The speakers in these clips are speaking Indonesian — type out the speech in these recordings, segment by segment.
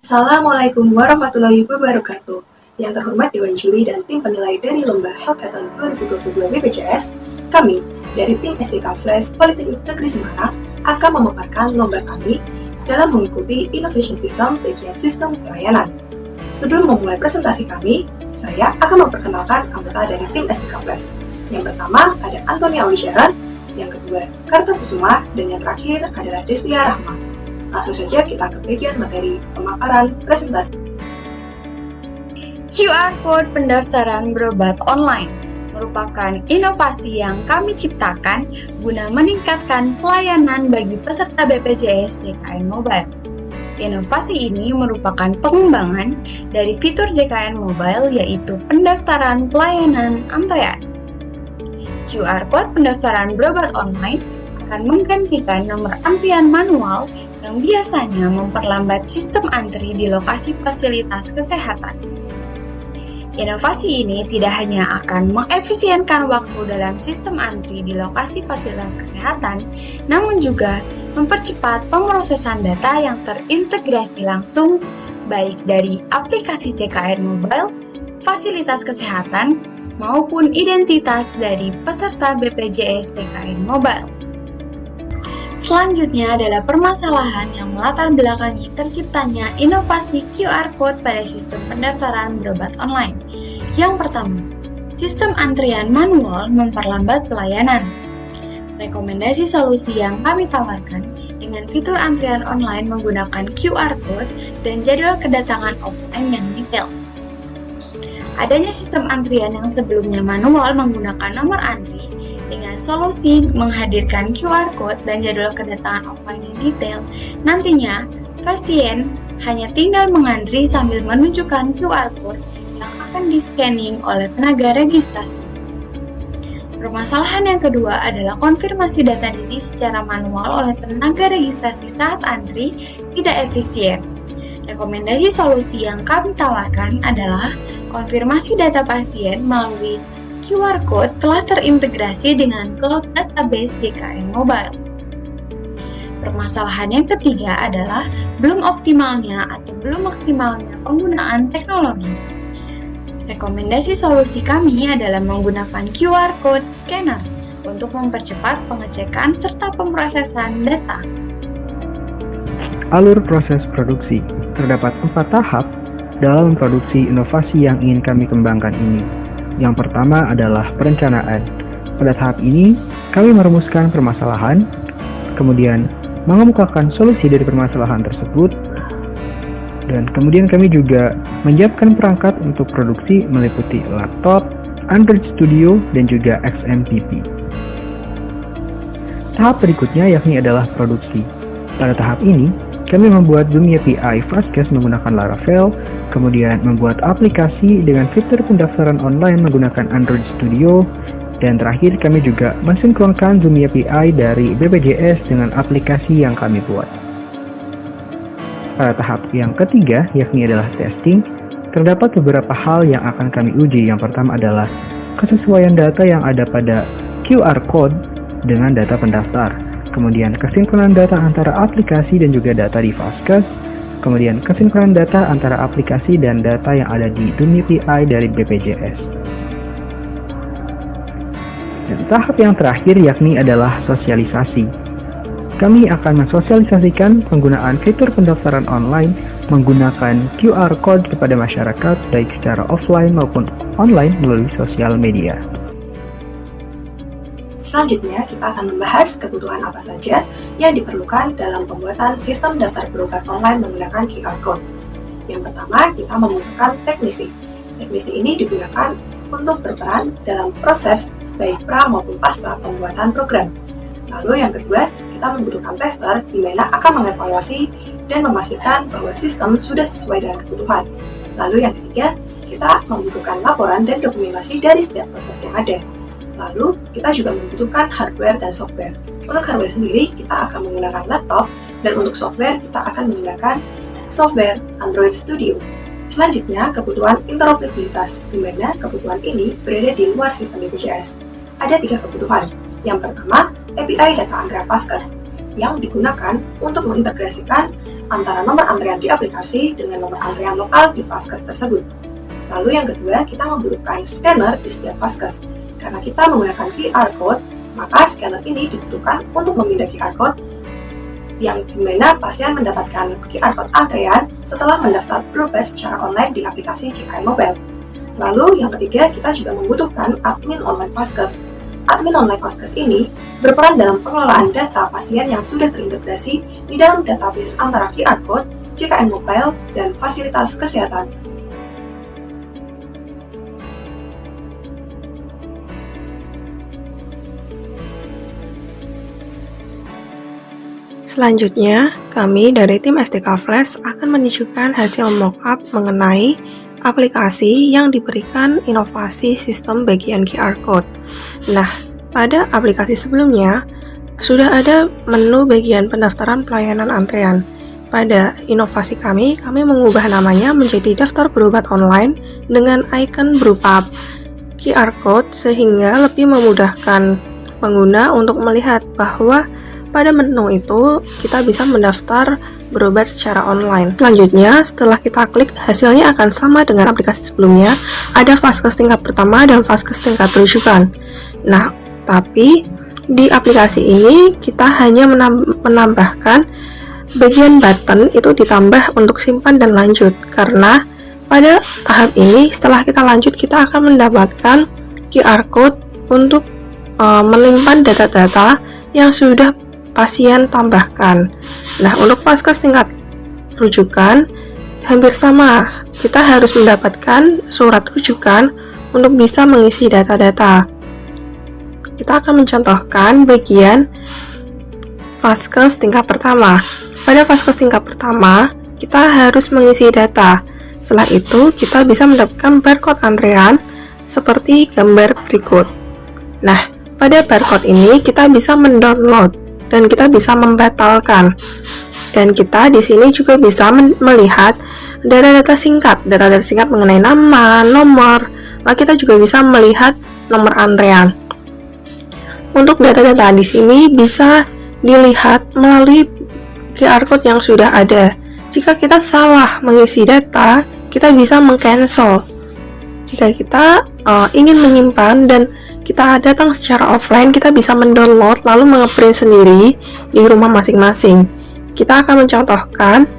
Assalamualaikum warahmatullahi wabarakatuh. Yang terhormat Dewan Juri dan tim penilai dari Lomba Hackathon 2022 BPJS, kami dari tim SDK Flash Politeknik Negeri Semarang akan memaparkan lomba kami dalam mengikuti Innovation System bagian sistem pelayanan. Sebelum memulai presentasi kami, saya akan memperkenalkan anggota dari tim SDK Flash. Yang pertama ada Antonia Wisharan, yang kedua Karta Kusuma, dan yang terakhir adalah Destia Rahma. Langsung saja kita ke bagian materi pemaparan presentasi. QR Code pendaftaran berobat online merupakan inovasi yang kami ciptakan guna meningkatkan pelayanan bagi peserta BPJS JKN Mobile. Inovasi ini merupakan pengembangan dari fitur JKN Mobile, yaitu pendaftaran pelayanan antrean. QR Code pendaftaran berobat online akan menggantikan nomor antrian manual yang biasanya memperlambat sistem antri di lokasi fasilitas kesehatan. Inovasi ini tidak hanya akan mengefisienkan waktu dalam sistem antri di lokasi fasilitas kesehatan, namun juga mempercepat pemrosesan data yang terintegrasi langsung baik dari aplikasi JKN Mobile, fasilitas kesehatan, maupun identitas dari peserta BPJS JKN Mobile. Selanjutnya adalah permasalahan yang melatar belakangi terciptanya inovasi QR Code pada sistem pendaftaran berobat online. Yang pertama, sistem antrian manual memperlambat pelayanan. Rekomendasi solusi yang kami tawarkan dengan fitur antrian online menggunakan QR Code dan jadwal kedatangan offline yang detail. Adanya sistem antrian yang sebelumnya manual menggunakan nomor antri, dengan solusi menghadirkan QR Code dan jadwal kedatangan offline yang detail, nantinya pasien hanya tinggal mengantri sambil menunjukkan QR Code yang akan di-scanning oleh tenaga registrasi. Permasalahan yang kedua adalah konfirmasi data diri secara manual oleh tenaga registrasi saat antri tidak efisien. Rekomendasi solusi yang kami tawarkan adalah konfirmasi data pasien melalui QR Code telah terintegrasi dengan cloud database JKN Mobile. Permasalahan yang ketiga adalah belum optimalnya atau belum maksimalnya penggunaan teknologi. Rekomendasi solusi kami adalah menggunakan QR Code Scanner untuk mempercepat pengecekan serta pemrosesan data. Alur proses produksi. Terdapat 4 tahap dalam produksi inovasi yang ingin kami kembangkan ini. Yang pertama adalah perencanaan. Pada tahap ini, kami merumuskan permasalahan, kemudian mengemukakan solusi dari permasalahan tersebut, dan kemudian kami juga menyiapkan perangkat untuk produksi meliputi laptop, Android Studio, dan juga XMPP. Tahap berikutnya yakni adalah produksi. Pada tahap ini, kami membuat Zoom API Fastcase menggunakan Laravel, kemudian membuat aplikasi dengan fitur pendaftaran online menggunakan Android Studio, dan terakhir kami juga mensinkronkan Zoom API dari BPJS dengan aplikasi yang kami buat. Pada tahap yang ketiga, yakni adalah testing, terdapat beberapa hal yang akan kami uji. Yang pertama adalah kesesuaian data yang ada pada QR Code dengan data pendaftar, kemudian kesinkronan data antara aplikasi dan juga data di Fastcase, kemudian kesinkronan data antara aplikasi dan data yang ada di Zoom API dari BPJS. Dan tahap yang terakhir yakni adalah sosialisasi. Kami akan mensosialisasikan penggunaan fitur pendaftaran online menggunakan QR Code kepada masyarakat baik secara offline maupun online melalui sosial media. Selanjutnya, kita akan membahas kebutuhan apa saja yang diperlukan dalam pembuatan sistem daftar berobat online menggunakan QR Code. Yang pertama, kita membutuhkan teknisi. Teknisi ini digunakan untuk berperan dalam proses baik pra maupun pasca pembuatan program. Lalu yang kedua, kita membutuhkan tester di mana akan mengevaluasi dan memastikan bahwa sistem sudah sesuai dengan kebutuhan. Lalu yang ketiga, kita membutuhkan laporan dan dokumentasi dari setiap proses yang ada. Lalu, kita juga membutuhkan hardware dan software. Untuk hardware sendiri, kita akan menggunakan laptop, dan untuk software, kita akan menggunakan software Android Studio. Selanjutnya, kebutuhan interoperabilitas, di mana kebutuhan ini berada di luar sistem BPJS. Ada 3 kebutuhan. Yang pertama, API data antrean Fastcase, yang digunakan untuk mengintegrasikan antara nomor antrian di aplikasi dengan nomor antrian lokal di Vaskes tersebut. Lalu yang kedua, kita membutuhkan scanner di setiap Vaskes. Karena kita menggunakan QR Code, maka scanner ini dibutuhkan untuk memindah QR Code yang dimana pasien mendapatkan QR Code antrean setelah mendaftar berobat secara online di aplikasi JKN Mobile. Lalu yang ketiga, kita juga membutuhkan admin online Vaskes. Admin online Vaskes ini berperan dalam pengelolaan data pasien yang sudah terintegrasi di dalam database antara QR Code, JKN Mobile, dan fasilitas kesehatan. Selanjutnya, kami dari tim SDK Flash akan menunjukkan hasil mockup mengenai aplikasi yang diberikan inovasi sistem bagian QR Code. Nah, pada aplikasi sebelumnya, sudah ada menu bagian pendaftaran pelayanan antrean. Pada inovasi kami mengubah namanya menjadi daftar berobat online dengan icon berupa QR Code sehingga lebih memudahkan pengguna untuk melihat bahwa pada menu itu kita bisa mendaftar berobat secara online. Selanjutnya, setelah kita klik, hasilnya akan sama dengan aplikasi sebelumnya. Ada Vaskes tingkat pertama dan Vaskes tingkat rujukan. Nah, tapi di aplikasi ini kita hanya menambahkan bagian button itu ditambah untuk simpan dan lanjut. Karena pada tahap ini, setelah kita lanjut, kita akan mendapatkan QR Code untuk menyimpan data-data yang sudah pasien tambahkan. Nah, untuk Vaskes tingkat rujukan hampir sama. Kita harus mendapatkan surat rujukan untuk bisa mengisi data-data. Kita akan mencontohkan bagian Vaskes tingkat pertama. Pada Vaskes tingkat pertama, kita harus mengisi data. Setelah itu, kita bisa mendapatkan barcode antrean seperti gambar berikut. Nah, pada barcode ini kita bisa mendownload dan kita bisa membatalkan. Dan kita di sini juga bisa melihat data-data singkat mengenai nama, nomor. Lalu kita juga bisa melihat nomor antrean. Untuk data-data di sini bisa dilihat melalui QR Code yang sudah ada. Jika kita salah mengisi data, kita bisa meng-cancel. Jika kita ingin menyimpan dan kita datang secara offline, kita bisa mendownload lalu nge-print sendiri di rumah masing-masing. Kita akan mencontohkan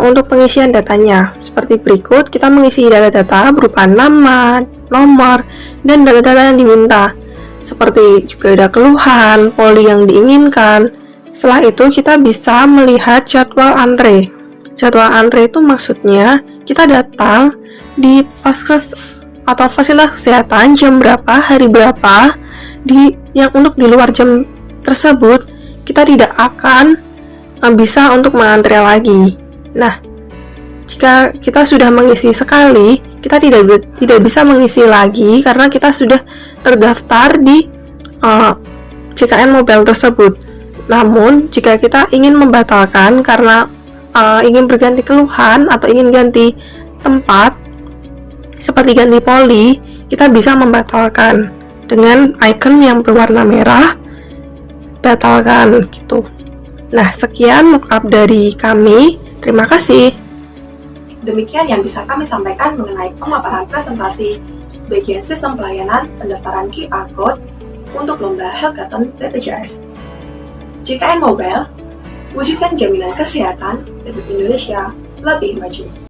untuk pengisian datanya seperti berikut. Kita mengisi data-data berupa nama, nomor, dan data-data yang diminta. Seperti juga ada keluhan, poli yang diinginkan. Setelah itu kita bisa melihat jadwal antre. Jadwal antre itu maksudnya kita datang di Vaskes atau fasilitas kesehatan jam berapa, hari berapa, yang untuk di luar jam tersebut kita tidak akan bisa untuk mengantre lagi. Nah, jika kita sudah mengisi sekali, kita tidak bisa mengisi lagi karena kita sudah terdaftar di JKN Mobile tersebut. Namun, jika kita ingin membatalkan karena ingin berganti keluhan atau ingin ganti tempat seperti ganti poli, kita bisa membatalkan dengan icon yang berwarna merah, batalkan gitu. Nah, sekian mockup dari kami. Terima kasih. Demikian yang bisa kami sampaikan mengenai pemaparan presentasi bagian sistem pelayanan pendaftaran QR Code untuk lomba Hackathon BPJS. JKN Mobile, wujudkan jaminan kesehatan Republik Indonesia lebih maju.